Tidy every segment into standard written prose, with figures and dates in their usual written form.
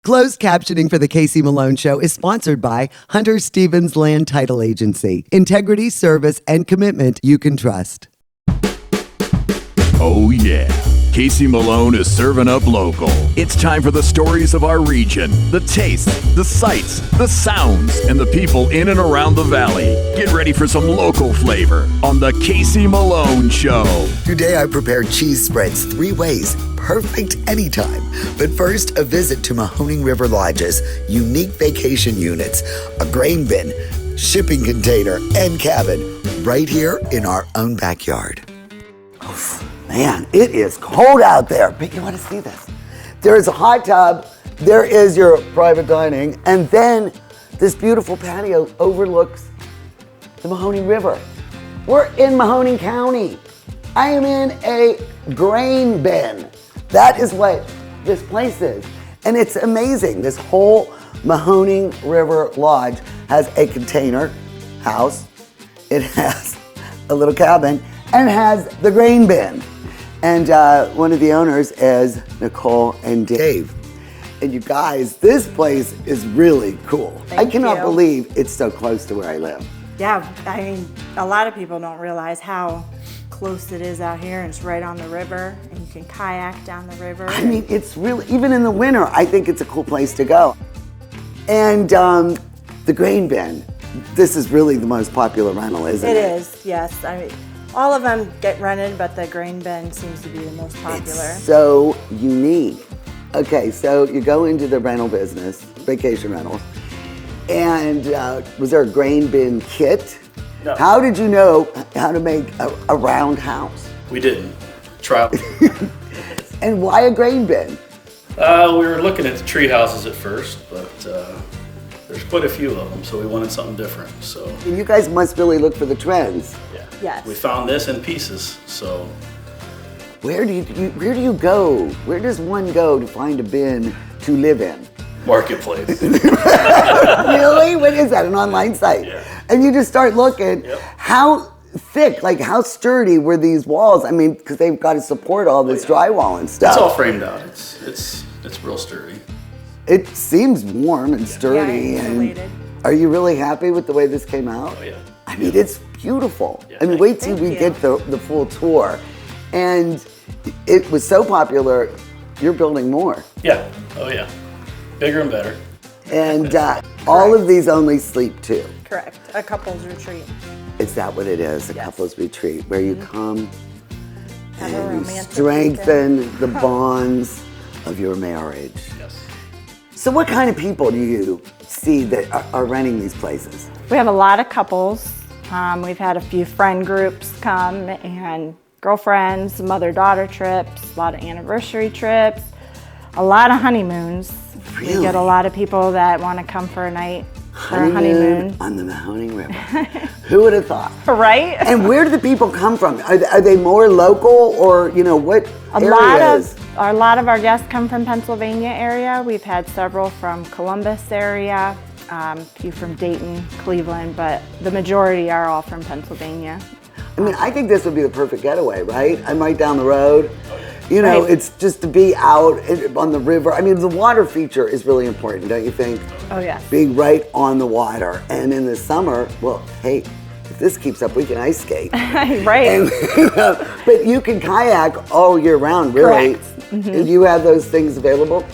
Closed captioning for the Casey Malone Show is sponsored by Hunter Stevens Land Title Agency. Integrity, service, and commitment you can trust. Oh yeah, Casey Malone is serving up local. It's time for the stories of our region, the tastes, the sights, the sounds, and the people in and around the valley. Get ready for some local flavor on the Casey Malone Show. Today I prepared cheese spreads 3 ways, perfect anytime. But first, a visit to Mahoning River Lodge's unique vacation units, a grain bin, shipping container, and cabin right here in our own backyard. Oh, man, it is cold out there, but you want to see this. There is a hot tub, there is your private dining, and then this beautiful patio overlooks the Mahoning River. We're in Mahoning County. I am in a grain bin. That is what this place is. And it's amazing. This whole Mahoning River Lodge has a container house. It has a little cabin and it has the grain bin. And one of the owners is Nicole and Dave. And you guys, this place is really cool. I cannot believe it's so close to where I live. Yeah, I mean, a lot of people don't realize how close it is out here, and it's right on the river, and you can kayak down the river. I mean, it's really, even in the winter, I think it's a cool place to go. And the grain bin, this is really the most popular rental, isn't it? It is, yes. I mean, all of them get rented, but the grain bin seems to be the most popular. It's so unique. Okay, so you go into the rental business, vacation rentals, and was there a grain bin kit? No. How did you know how to make a round house? We didn't. Trial. And why a grain bin? We were looking at the tree houses at first, but there's quite a few of them, so we wanted something different. So And you guys must really look for the trends. yeah, Yes. we found this in pieces. So Where do you go? Where does one go to find a bin to live in? marketplace. Really? What is that? An online site? Yeah. And you just start looking. Yep. How thick, like how sturdy were these walls? I mean, because they've got to support all this drywall and stuff. It's all framed out. It's real sturdy. It seems warm and sturdy. Yeah, and insulated. are you really happy with the way this came out? Oh yeah. I mean, it's beautiful. Yeah, I mean, thank wait till you. we Thank get the full tour. And it was so popular, you're building more. Yeah. Oh yeah. Bigger and better. And all of these only sleep two. Correct. A couple's retreat. Is that what it is? A couple's retreat where you come Have a and you romantic strengthen the bonds of your marriage. Yes. So what kind of people do you see that are renting these places? We have a lot of couples. We've had a few friend groups come, and girlfriends, mother-daughter trips, a lot of anniversary trips, a lot of honeymoons. Really? We get a lot of people that want to come for a night for a honeymoon. on the Mahoning River. Who would have thought? Right? And where do the people come from? Are they more local, or what A lot of our guests come from Pennsylvania area. We've had several from Columbus area, a few from Dayton, Cleveland, but the majority are all from Pennsylvania. I mean, I think this would be the perfect getaway, right? I'm right down the road. Right. It's just to be out on the river. I mean, the water feature is really important, don't you think? Oh, yes. Being right on the water. And in the summer, well, hey, if this keeps up, we can ice skate. Right. And, but you can kayak all year round, really. Correct. Mm-hmm. Do you have those things available?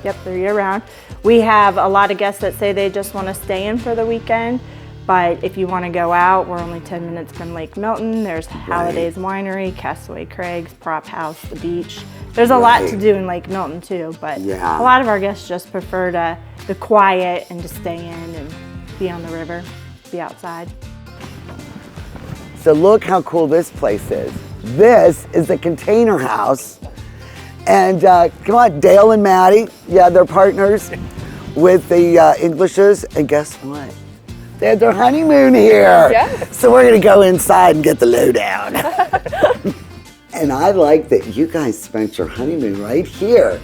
Yep, they're year round. We have a lot of guests that say they just want to stay in for the weekend, but if you want to go out, we're only 10 minutes from Lake Milton. There's Halliday's Winery, Castaway Crags, Prop House, the beach. There's a lot to do in Lake Milton too, but Yeah. a lot of our guests just prefer the quiet and to stay in and be on the river, be outside. So look how cool this place is. This is the container house. And come on, Dale and Maddie, yeah, they're partners with the Englishes. And guess what? They had their honeymoon here. Yes. So we're gonna go inside and get the lowdown. And I like that you guys spent your honeymoon right here.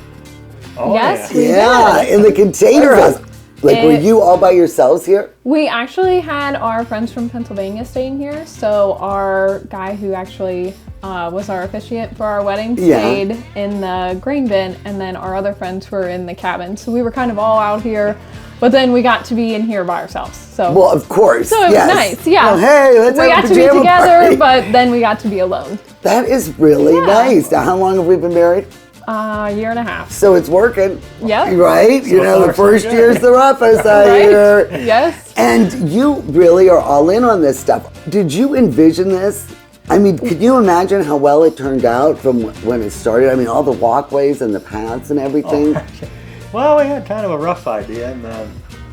Oh Yes, yeah. we Yeah, in the container house. Like, were you all by yourselves here? We actually had our friends from Pennsylvania staying here. So our guy who actually was our officiant for our wedding stayed in the grain bin, and then our other friends were in the cabin. So we were kind of all out here, but then we got to be in here by ourselves. So Well, of course. so it was nice, yeah. Well, hey, let's we have got a to be pajama together, party. but then we got to be alone. That is really nice. Now, how long have we been married? A year and a half. So it's working. Yep. Right? You know, the far, so first good. year's the roughest, I Right? hear. Yes. And you really are all in on this stuff. Did you envision this? I mean, could you imagine how well it turned out from when it started? I mean, all the walkways and the paths and everything. Well, we had kind of a rough idea, and it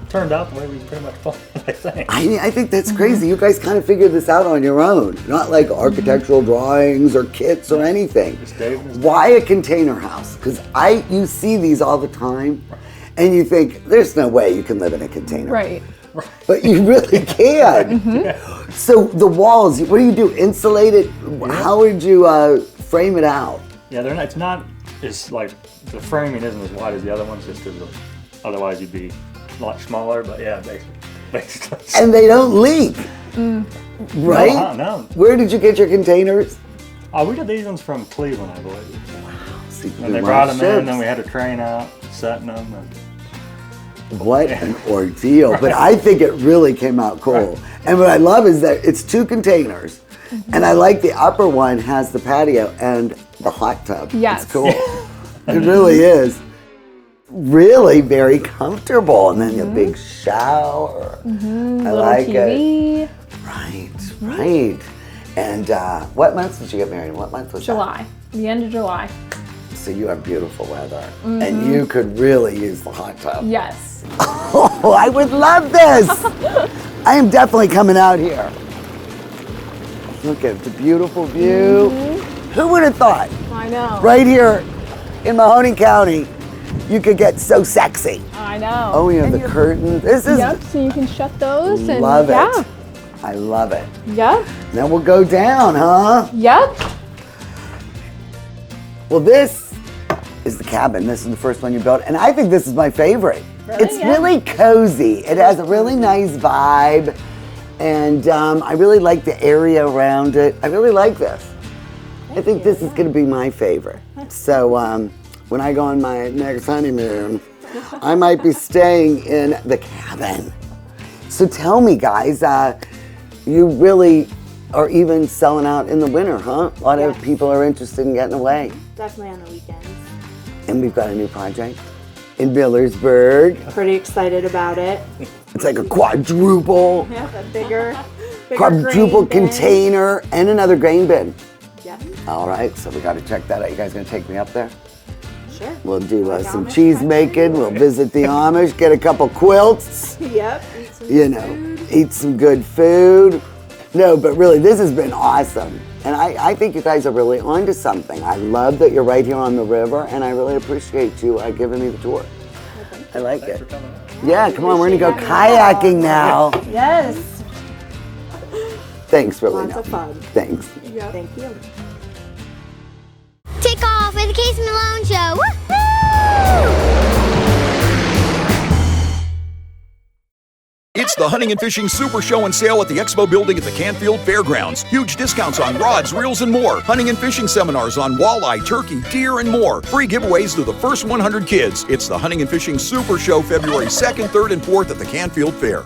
turned out the way we pretty much planned, I think. I think that's crazy. You guys kind of figured this out on your own, not like architectural drawings or kits or anything. Just Dave and his Why a container house? Because you see these all the time, and you think there's no way you can live in a container. Right. But you really can. So the walls, what do you do? Insulate it? How would you frame it out? Yeah, it's not, it's like, the framing isn't as wide as the other ones, just because otherwise you'd be a lot smaller, but yeah, basically. And they don't leak, right? No. Where did you get your containers? We got these ones from Cleveland, I believe. So you can And do they my brought them in, ships. and then we had to train out, setting them, and What an ordeal. But I think it really came out cool. And what I love is that it's 2 containers. And I like the upper one has the patio and the hot tub. Yes. It's cool. It really is. Really very comfortable. And then the big shower. I Little like it. TV. Right. And what months did you get married? What month was that? July. The end of July. So you have beautiful weather. And you could really use the hot tub. Yes. Oh, I would love this. I am definitely coming out here. Look at the beautiful view. Who would have thought I know. right here in Mahoning County you could get so sexy? I know. Oh, we have the curtain. This is, Yep, so you can shut those and love yeah. it. I love it. Yep. Now we'll go down, huh? Yep. Well, this is the cabin. This is the first one you built. And I think this is my favorite. It's Yeah. really cozy. It has a really nice vibe. And I really like the area around it. I really like this. I think this is going to be my favorite. So when I go on my next honeymoon, I might be staying in the cabin. So tell me, guys, you really are even selling out in the winter, huh? A lot of people are interested in getting away. Definitely on the weekends. And we've got a new project in Millersburg. Pretty excited about it. It's like a quadruple Yeah, a bigger quadruple grain bin. container and another grain bin. Yeah, All right, so we got to check that out. You guys gonna take me up there? sure. We'll do Like some Amish cheese country? making. We'll visit the Amish, get a couple quilts, Yep. Eat some you know, food. eat some good food. No, but really, this has been awesome. And I think you guys are really onto something. I love that you're right here on the river, and I really appreciate you giving me the tour. I like it. Yeah, come on, we're gonna go kayaking now. Yes. Thanks, really. Lots of fun. Thanks. Yep. Thank you. Take off with the Casey Malone Show. Woo-hoo! It's the Hunting and Fishing Super Show and Sale at the Expo Building at the Canfield Fairgrounds. Huge discounts on rods, reels, and more. Hunting and fishing seminars on walleye, turkey, deer, and more. Free giveaways to the first 100 kids. It's the Hunting and Fishing Super Show February 2nd, 3rd, and 4th at the Canfield Fair.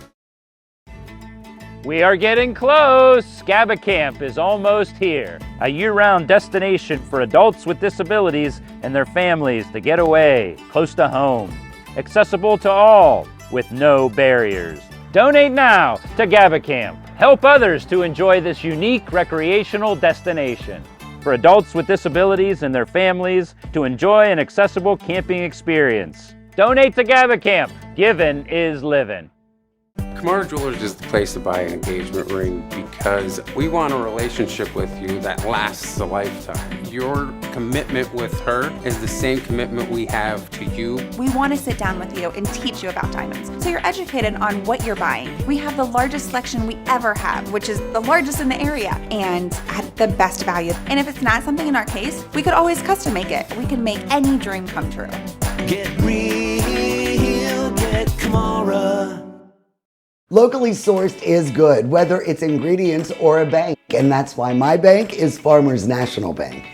We are getting close. Scaba Camp is almost here. A year-round destination for adults with disabilities and their families to get away, close to home. Accessible to all, with no barriers. Donate now to GABA Camp. Help others to enjoy this unique recreational destination. For adults with disabilities and their families to enjoy an accessible camping experience. Donate to GABA Camp. Giving is living. Kamara Jewelers is the place to buy an engagement ring because we want a relationship with you that lasts a lifetime. Your commitment with her is the same commitment we have to you. We want to sit down with you and teach you about diamonds so you're educated on what you're buying. We have the largest selection we ever have, which is the largest in the area, and at the best value. And if it's not something in our case, we could always custom make it. We can make any dream come true. Get real, get Kamara. Locally sourced is good, whether it's ingredients or a bank, and that's why my bank is Farmers National Bank.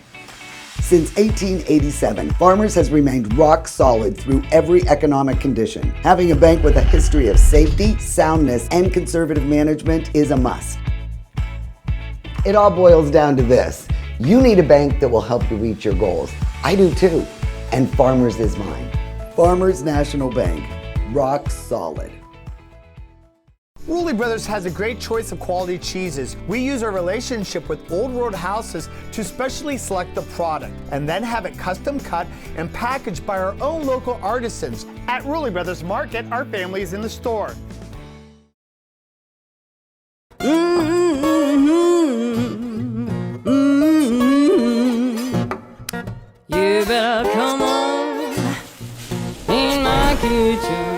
Since 1887, Farmers has remained rock solid through every economic condition. Having a bank with a history of safety, soundness, and conservative management is a must. It all boils down to this. You need a bank that will help you reach your goals. I do too, and Farmers is mine. Farmers National Bank, rock solid. Rulli Brothers has a great choice of quality cheeses. We use our relationship with Old World Houses to specially select the product and then have it custom cut and packaged by our own local artisans. At Rulli Brothers Market, our family is in the store. You better come on in my kitchen.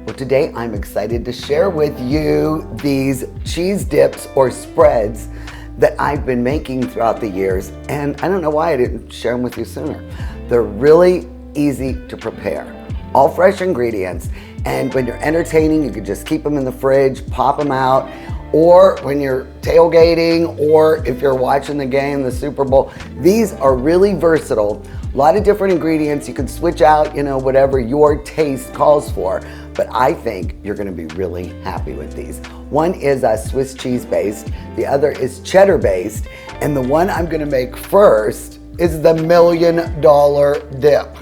Well, today I'm excited to share with you these cheese dips or spreads that I've been making throughout the years, and I don't know why I didn't share them with you sooner. They're really easy to prepare. All fresh ingredients, and when you're entertaining, you can just keep them in the fridge, pop them out, or when you're tailgating, or if you're watching the game, the Super Bowl. These are really versatile. A lot of different ingredients. You can switch out, whatever your taste calls for. But I think you're gonna be really happy with these. One is Swiss cheese based, the other is cheddar based, and the one I'm gonna make first is the $1 million dip.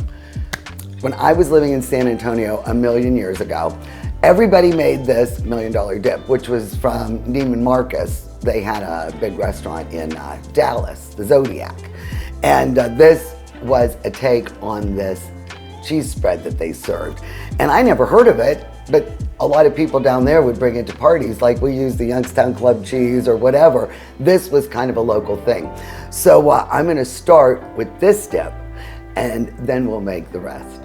When I was living in San Antonio a million years ago, everybody made this $1 million dip, which was from Neiman Marcus. They had a big restaurant in Dallas, the Zodiac. And this was a take on this cheese spread that they served. And I never heard of it, but a lot of people down there would bring it to parties, like we use the Youngstown Club cheese or whatever. This was kind of a local thing. So I'm gonna start with this dip, and then we'll make the rest.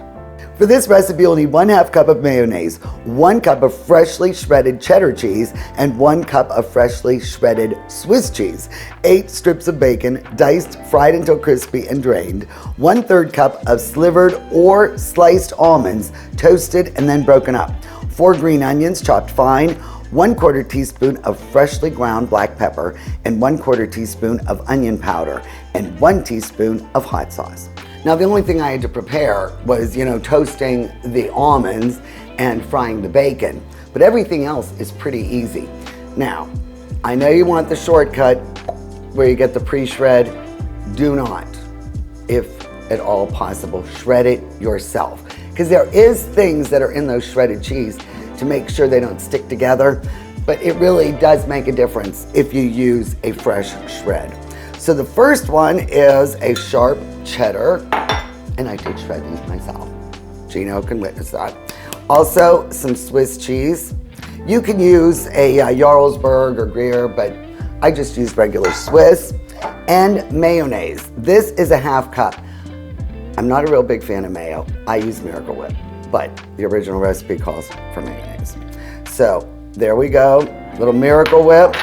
For this recipe, you'll need 1/2 cup of mayonnaise, 1 cup of freshly shredded cheddar cheese, and 1 cup of freshly shredded Swiss cheese, 8 strips of bacon, diced, fried until crispy and drained, 1/3 cup of slivered or sliced almonds, toasted and then broken up, 4 green onions chopped fine, 1/4 teaspoon of freshly ground black pepper, and 1/4 teaspoon of onion powder, and 1 teaspoon of hot sauce. Now, the only thing I had to prepare was, toasting the almonds and frying the bacon, but everything else is pretty easy. Now, I know you want the shortcut where you get the pre-shred. Do not, if at all possible, shred it yourself, because there is things that are in those shredded cheese to make sure they don't stick together, but it really does make a difference if you use a fresh shred. So the first one is a sharp cheddar, and I did shred these myself. Gino can witness that. Also, some Swiss cheese. You can use a Jarlsberg or Gruyere, but I just use regular Swiss. And mayonnaise. This is a 1/2 cup. I'm not a real big fan of mayo. I use Miracle Whip, but the original recipe calls for mayonnaise. So there we go, little Miracle Whip.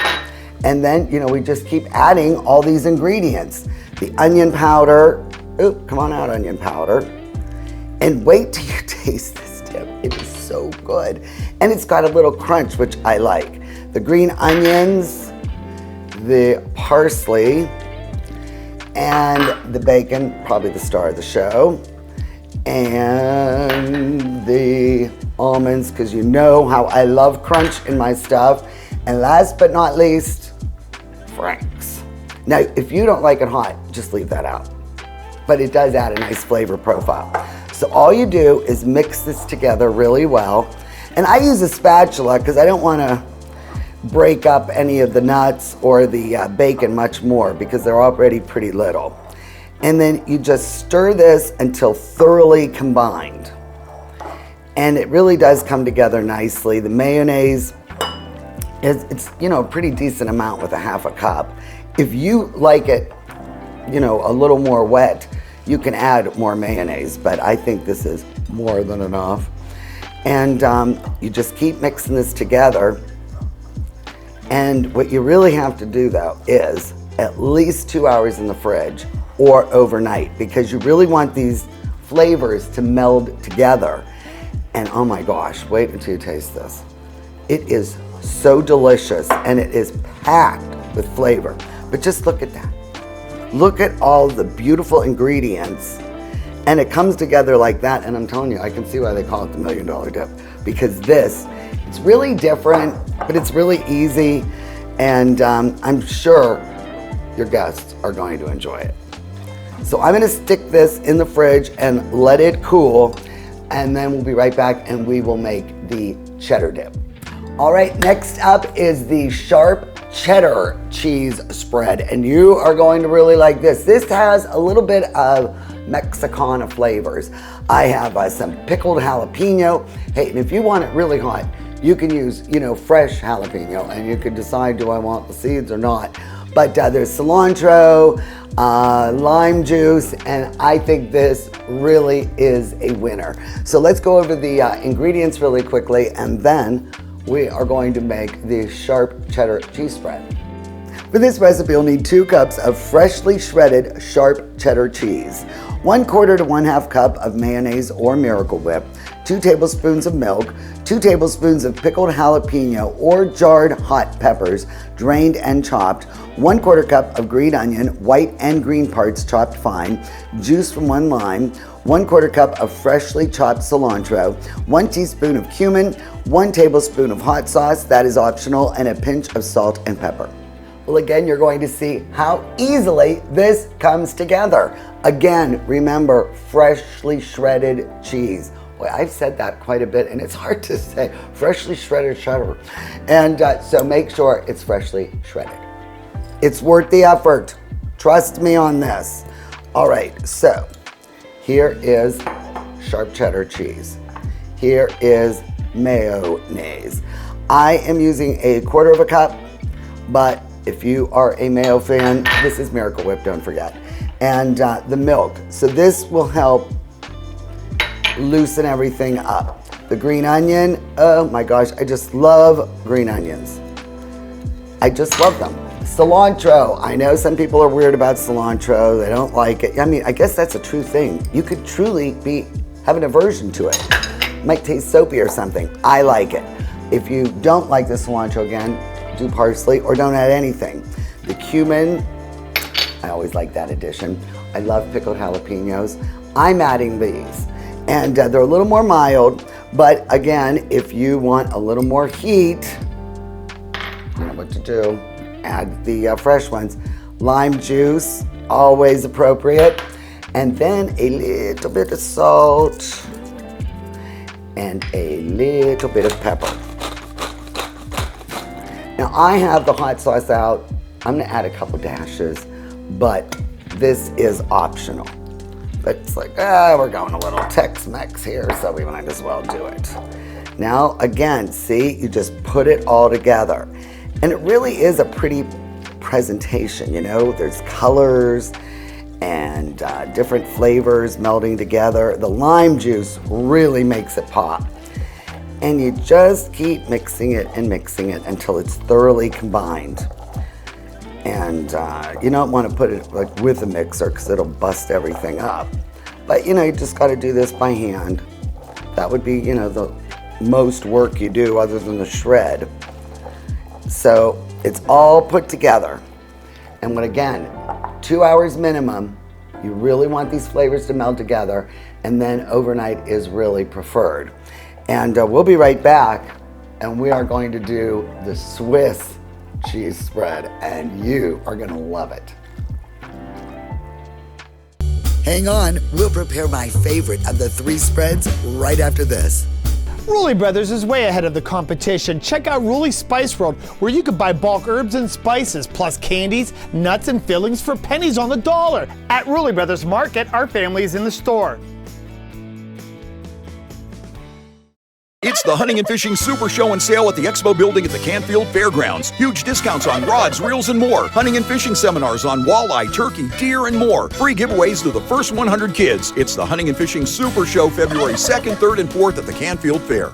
And then, we just keep adding all these ingredients. The onion powder, come on out, onion powder. And wait till you taste this dip. It is so good. And it's got a little crunch, which I like. The green onions, the parsley, and the bacon, probably the star of the show. And the almonds, because you know how I love crunch in my stuff. And last but not least, Frank's. Now, if you don't like it hot, just leave that out. But it does add a nice flavor profile. So all you do is mix this together really well. And I use a spatula because I don't want to break up any of the nuts or the bacon much more, because they're already pretty little. And then you just stir this until thoroughly combined. And it really does come together nicely. The mayonnaise, it's a pretty decent amount with a 1/2 cup. If you like it, a little more wet, you can add more mayonnaise, but I think this is more than enough. And you just keep mixing this together. And what you really have to do, though, is at least 2 hours in the fridge or overnight, because you really want these flavors to meld together. And oh my gosh, wait until you taste this. It is so delicious and it is packed with flavor. But just look at that. Look at all the beautiful ingredients, and it comes together like that. And I'm telling you, I can see why they call it the $1 Million Dip, because it's really different, but it's really easy. And I'm sure your guests are going to enjoy it. So I'm gonna stick this in the fridge and let it cool, and then we'll be right back and we will make the cheddar dip. All right, next up is the sharp cheddar cheese spread, and you are going to really like this. This has a little bit of Mexicana flavors. I have some pickled jalapeno. Hey, and if you want it really hot, you can use, fresh jalapeno, and you can decide, do I want the seeds or not? But there's cilantro, lime juice, and I think this really is a winner. So let's go over the ingredients really quickly, and then we are going to make the sharp cheddar cheese spread. For this recipe, you'll need 2 cups of freshly shredded sharp cheddar cheese, 1/4 to 1/2 cup of mayonnaise or Miracle Whip, 2 tablespoons of milk, 2 tablespoons of pickled jalapeno or jarred hot peppers, drained and chopped, 1/4 cup of green onion, white and green parts chopped fine, juice from 1 lime, 1/4 cup of freshly chopped cilantro, 1 teaspoon of cumin, 1 tablespoon of hot sauce, that is optional, and a pinch of salt and pepper. Well, again, you're going to see how easily this comes together. Again, remember, freshly shredded cheese. Boy, I've said that quite a bit, and it's hard to say, freshly shredded cheddar. And so make sure it's freshly shredded. It's worth the effort. Trust me on this. All right, so here is sharp cheddar cheese. Here is mayonnaise. I am using 1/4 cup, but if you are a mayo fan, this is Miracle Whip, don't forget. And the milk. So this will help loosen everything up. The green onion, oh my gosh, I just love green onions. I just love them. Cilantro, I know some people are weird about cilantro, they don't like it. I mean, I guess that's a true thing. You could truly have an aversion to it. Might taste soapy or something. I like it. If you don't like the cilantro, again, do parsley or don't add anything. The cumin, I always like that addition. I love pickled jalapenos. I'm adding these. And they're a little more mild, but again, if you want a little more heat, you know what to do. Add the fresh ones. Lime juice, always appropriate. And then a little bit of salt and a little bit of pepper. Now I have the hot sauce out. I'm gonna add a couple dashes, but this is optional. But it's like, we're going a little Tex-Mex here, so we might as well do it. Now, again, see, you just put it all together. And it really is a pretty presentation, There's colors and different flavors melding together. The lime juice really makes it pop. And you just keep mixing it until it's thoroughly combined. And you don't want to put it like with a mixer because it'll bust everything up. But you just got to do this by hand. That would be, the most work you do other than the shred. So it's all put together. And when again, 2 hours minimum, you really want these flavors to meld together, and then overnight is really preferred. And we'll be right back, and we are going to do the Swiss cheese spread, and you are gonna love it. Hang on, we'll prepare my favorite of the 3 spreads right after this. Rulli Brothers is way ahead of the competition. Check out Rulli Spice World, where you can buy bulk herbs and spices, plus candies, nuts, and fillings for pennies on the dollar. At Rulli Brothers Market, our family is in the store. It's the Hunting and Fishing Super Show and Sale at the Expo Building at the Canfield Fairgrounds. Huge discounts on rods, reels, and more. Hunting and fishing seminars on walleye, turkey, deer, and more. Free giveaways to the first 100 kids. It's the Hunting and Fishing Super Show February 2nd, 3rd, and 4th at the Canfield Fair.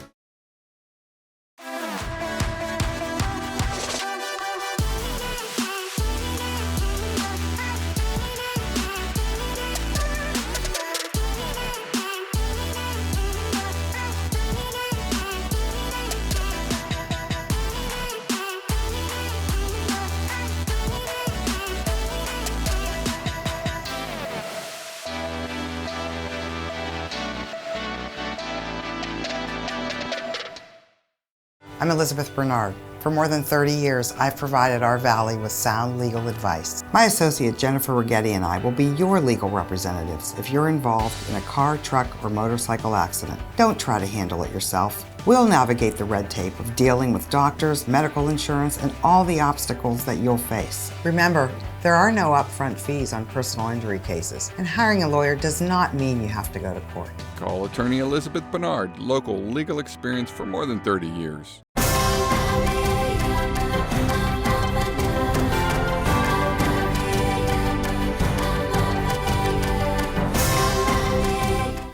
I'm Elizabeth Bernard. For more than 30 years, I've provided our Valley with sound legal advice. My associate Jennifer Rigetti and I will be your legal representatives if you're involved in a car, truck, or motorcycle accident. Don't try to handle it yourself. We'll navigate the red tape of dealing with doctors, medical insurance, and all the obstacles that you'll face. Remember, there are no upfront fees on personal injury cases, and hiring a lawyer does not mean you have to go to court. Call attorney Elizabeth Bernard, local legal experience for more than 30 years.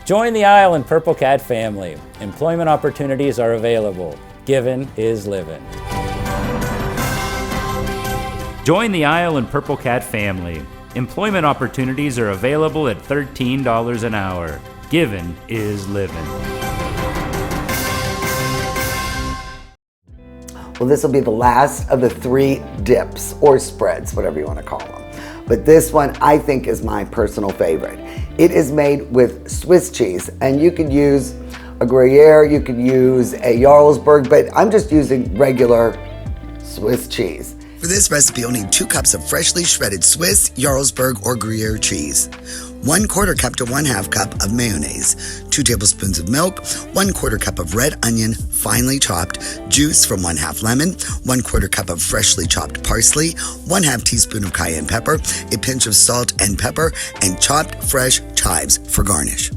Join the Island Purple Cat family. Employment opportunities are available. Given is living. Join the Island Purple Cat family. Employment opportunities are available at $13 an hour. Given is living. Well, this will be the last of the 3 dips or spreads, whatever you want to call them. But this one I think is my personal favorite. It is made with Swiss cheese, and you could use a Gruyere, you could use a Jarlsberg, but I'm just using regular Swiss cheese. For this recipe, you'll need 2 cups of freshly shredded Swiss, Jarlsberg, or Gruyere cheese, 1/4 cup to 1/2 cup of mayonnaise, 2 tablespoons of milk, 1/4 cup of red onion, finely chopped, juice from 1/2 lemon, 1/4 cup of freshly chopped parsley, 1/2 teaspoon of cayenne pepper, a pinch of salt and pepper, and chopped fresh chives for garnish.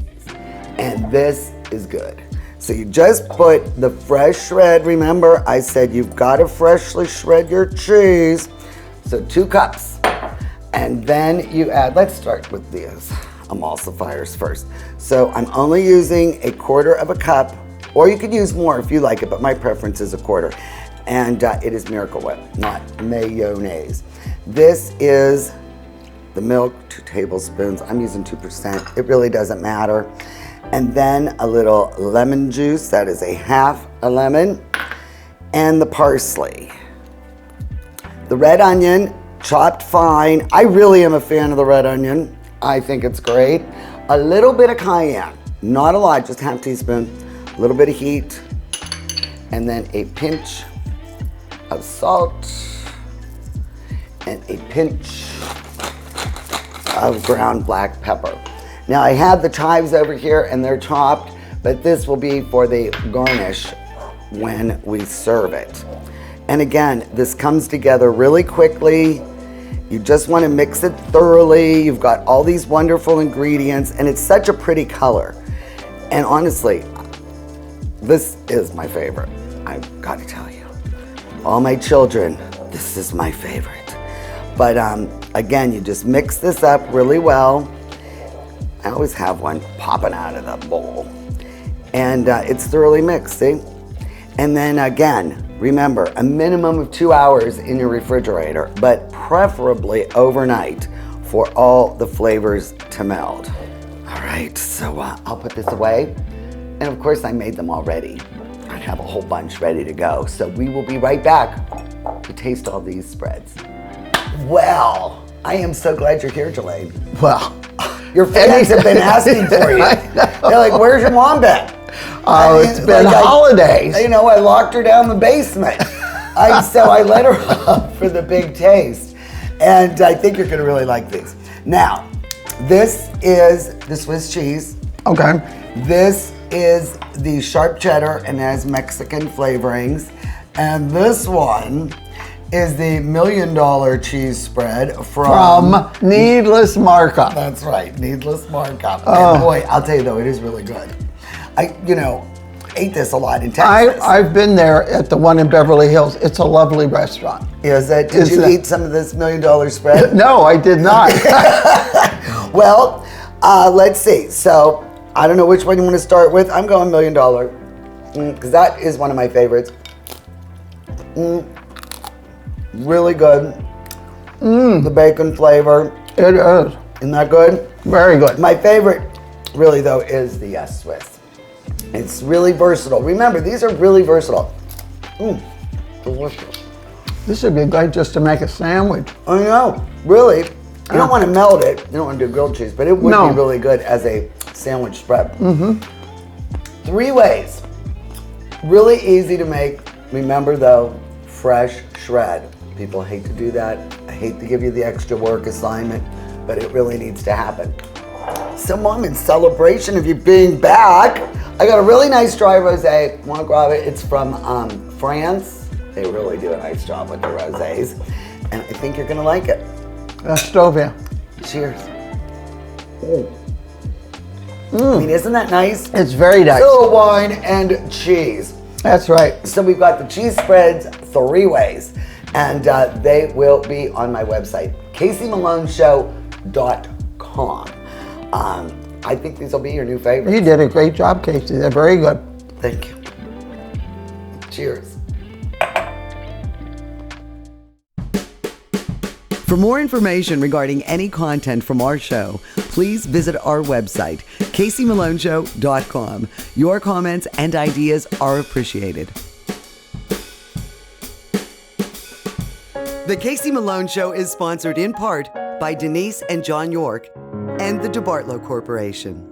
And this is good. So you just put the fresh shred. Remember, I said you've got to freshly shred your cheese. So 2 cups. And then you add, let's start with these emulsifiers first. So I'm only using 1/4 cup, or you could use more if you like it, but my preference is 1/4. And it is Miracle Whip, not mayonnaise. This is the milk, 2 tablespoons. I'm using 2%. It really doesn't matter. And then a little lemon juice, that is 1/2 lemon, and the parsley. The red onion, chopped fine. I really am a fan of the red onion. I think it's great. A little bit of cayenne, not a lot, just 1/2 teaspoon. A little bit of heat, and then a pinch of salt, and a pinch of ground black pepper. Now I have the chives over here and they're chopped, but this will be for the garnish when we serve it. And again, this comes together really quickly. You just want to mix it thoroughly. You've got all these wonderful ingredients and it's such a pretty color. And honestly, this is my favorite. I've got to tell you. All my children, this is my favorite. But again, you just mix this up really well. I always have one popping out of the bowl. And it's thoroughly mixed, see? And then again, remember, a minimum of 2 hours in your refrigerator, but preferably overnight for all the flavors to meld. All right, so I'll put this away. And of course, I made them already. I have a whole bunch ready to go. So we will be right back to taste all these spreads. Well, I am so glad you're here, Jelaine. Well, your fans have been asking for you. They're like, where's your mom been? Oh, it's been holidays. You know, I locked her down in the basement. So I let her up for the big taste. And I think you're going to really like these. Now, this is the Swiss cheese. Okay. This is the sharp cheddar and has Mexican flavorings. And this one is the $1 million cheese spread from Needless Markup. That's right, Needless Markup. And boy, I'll tell you though, it is really good. I ate this a lot in Texas. I've been there at the one in Beverly Hills. It's a lovely restaurant. Is it? Did you eat some of this $1 million spread? No, I did not. Well, let's see. So I don't know which one you want to start with. I'm going $1 million because that is one of my favorites. Really good. The bacon flavor. It is. Isn't that good? Very good. My favorite, really though, is the Swiss. It's really versatile. Remember, these are really versatile. Delicious. This would be good just to make a sandwich. I know, really. You don't want to melt it. You don't want to do grilled cheese, but it would be really good as a sandwich spread. 3 ways. Really easy to make. Remember though, fresh shred. People hate to do that. I hate to give you the extra work assignment, but it really needs to happen. So Mom, in celebration of you being back, I got a really nice dry rosé. Want to grab it? It's from France. They really do a nice job with the rosés, and I think you're gonna like it. Stove here. Cheers. I mean, isn't that nice? It's very nice. So wine and cheese. That's right. So we've got the cheese spreads 3 ways, and they will be on my website, CaseyMaloneShow.com. I think these will be your new favorites. You did a great job, Casey. They're very good. Thank you. Cheers. For more information regarding any content from our show, please visit our website, CaseyMaloneShow.com. Your comments and ideas are appreciated. The Casey Malone Show is sponsored in part by Denise and John York and the DeBartolo Corporation.